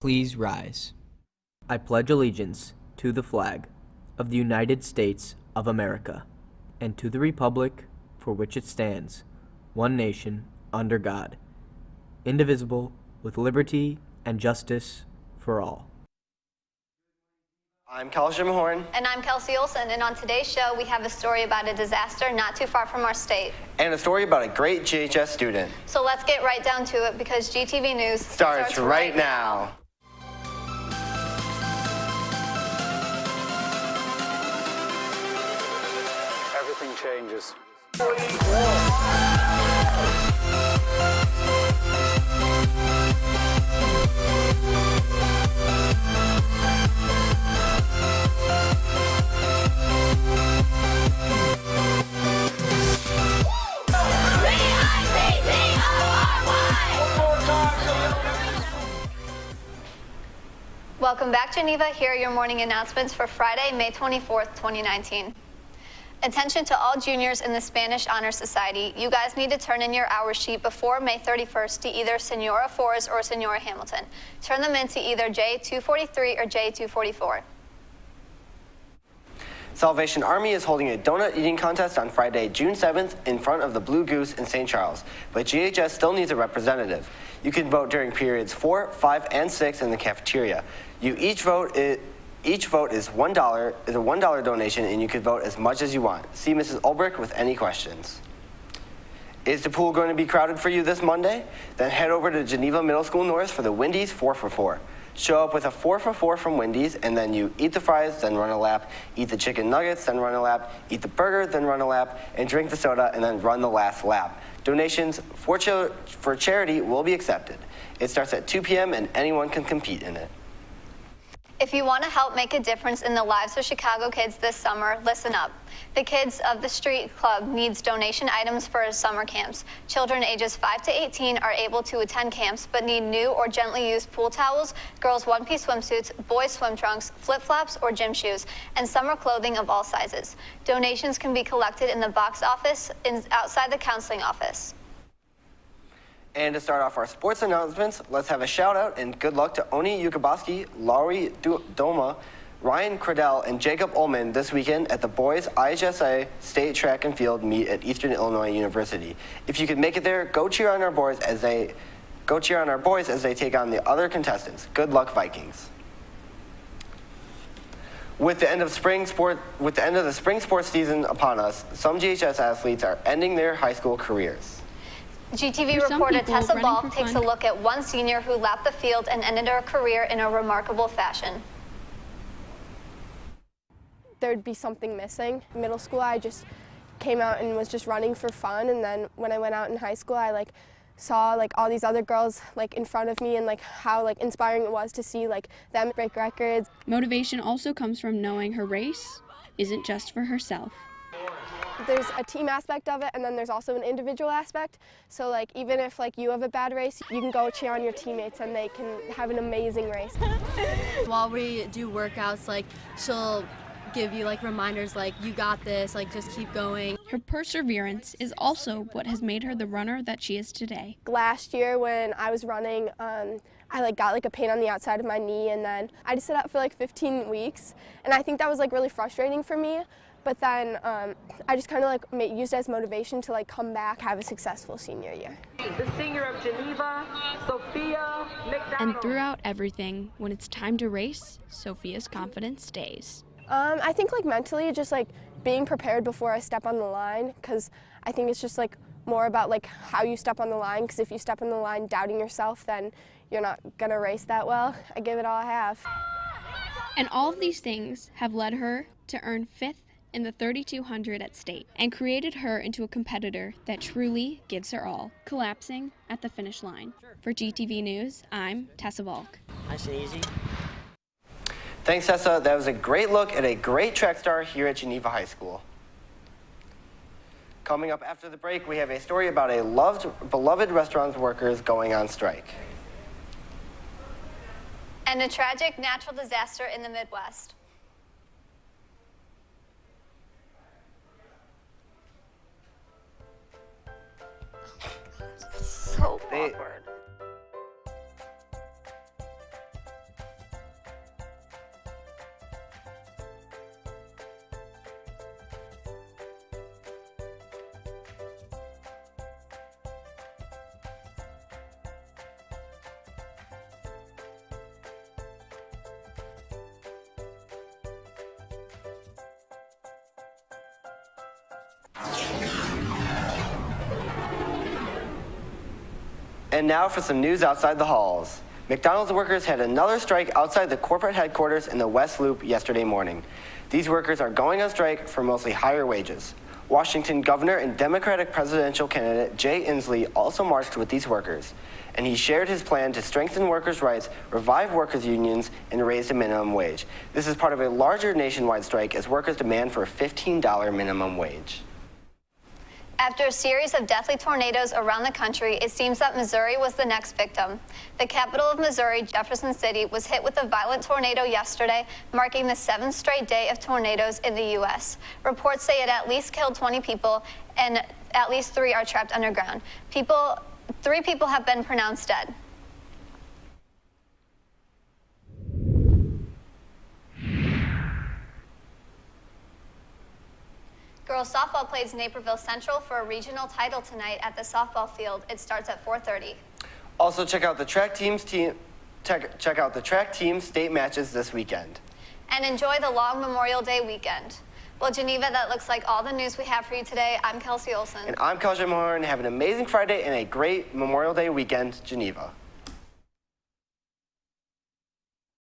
Please rise. I pledge allegiance to the flag of the United States of America and to the republic for which it stands, one nation, under God, indivisible, with liberty and justice for all. I'm Kelsey Mahorn. And I'm Kelsey Olson, and on today's show we have a story about a disaster not too far from our state. And a story about a great GHS student. So let's get right down to it because GTV News starts right now. Everything changes. Welcome back, Geneva. Here are your morning announcements for Friday, May 24th, 2019. Attention to all juniors in the Spanish Honor Society. You guys need to turn in your hour sheet before May 31st to either Senora Forrest or Senora Hamilton. Turn them in to either J243 or J244. Salvation Army is holding a donut eating contest on Friday, June 7th in front of the Blue Goose in St. Charles, but GHS still needs a representative. You can vote during periods 4, 5, and 6 in the cafeteria. Each vote is $1, is a $1 donation, and you can vote as much as you want. See Mrs. Ulbrich with any questions. Is the pool going to be crowded for you this Monday? Then head over to Geneva Middle School North for the Wendy's 4 for 4. Show up with a 4 for 4 from Wendy's, and then you eat the fries, then run a lap, eat the chicken nuggets, then run a lap, eat the burger, then run a lap, and drink the soda, and then run the last lap. Donations for charity will be accepted. It starts at 2 p.m. and anyone can compete in it. If you want to help make a difference in the lives of Chicago kids this summer, listen up. The Kids of the Street Club needs donation items for summer camps. Children ages 5 to 18 are able to attend camps but need new or gently used pool towels, girls' one-piece swimsuits, boys' swim trunks, flip-flops, or gym shoes, and summer clothing of all sizes. Donations can be collected in the box office outside the counseling office. And to start off our sports announcements, let's have a shout out and good luck to Oni Yukabaski, Laurie Doma, Ryan Cradell, and Jacob Ullman this weekend at the boys IHSA State Track and Field meet at Eastern Illinois University. If you can make it there, go cheer on our boys as they take on the other contestants. Good luck, Vikings. With the end of the spring sports season upon us, some GHS athletes are ending their high school careers. GTV reporter Tessa Balk takes a look at one senior who lapped the field and ended her career in a remarkable fashion. There'd be something missing. In middle school, I just came out and was just running for fun, and then when I went out in high school, I saw all these other girls in front of me, and how inspiring it was to see them break records. Motivation also comes from knowing her race isn't just for herself. There's a team aspect of it, and then there's also an individual aspect. So even if you have a bad race, you can go cheer on your teammates and they can have an amazing race. While we do workouts, she'll give you reminders you got this, just keep going. Her perseverance is also what has made her the runner that she is today. Last year when I was running, I got a pain on the outside of my knee, and then I just sit out for 15 weeks, and I think that was really frustrating for me. But then I just kind of used it as motivation to come back, have a successful senior year. The senior of Geneva, Sophia McDonald. And throughout everything, when it's time to race, Sophia's confidence stays. I think mentally, just being prepared before I step on the line, because I think it's just more about how you step on the line. Because if you step on the line doubting yourself, then you're not gonna race that well. I give it all I have. And all of these things have led her to earn 5th in the 3200 at state and created her into a competitor that truly gives her all, collapsing at the finish line. For GTV News, I'm Tessa Balk. Nice and easy. Thanks, Tessa. That was a great look at a great track star here at Geneva High School. Coming up after the break, we have a story about beloved restaurant workers going on strike. And a tragic natural disaster in the Midwest. So awkward. And now for some news outside the halls. McDonald's workers had another strike outside the corporate headquarters in the West Loop yesterday morning. These workers are going on strike for mostly higher wages. Washington Governor and Democratic presidential candidate Jay Inslee also marched with these workers, and he shared his plan to strengthen workers' rights, revive workers' unions, and raise the minimum wage. This is part of a larger nationwide strike as workers demand for a $15 minimum wage. After a series of deathly tornadoes around the country, it seems that Missouri was the next victim. The capital of Missouri, Jefferson City, was hit with a violent tornado yesterday, marking the 7th straight day of tornadoes in the U.S. Reports say it at least killed 20 people, and at least 3 are trapped underground. 3 people have been pronounced dead. Girls softball plays Naperville Central for a regional title tonight at the softball field. It starts at 4:30. Also, check out the track team's state matches this weekend. And enjoy the long Memorial Day weekend. Well, Geneva, that looks like all the news we have for you today. I'm Kelsey Olson. And I'm Kelsey Moore, and have an amazing Friday and a great Memorial Day weekend, Geneva.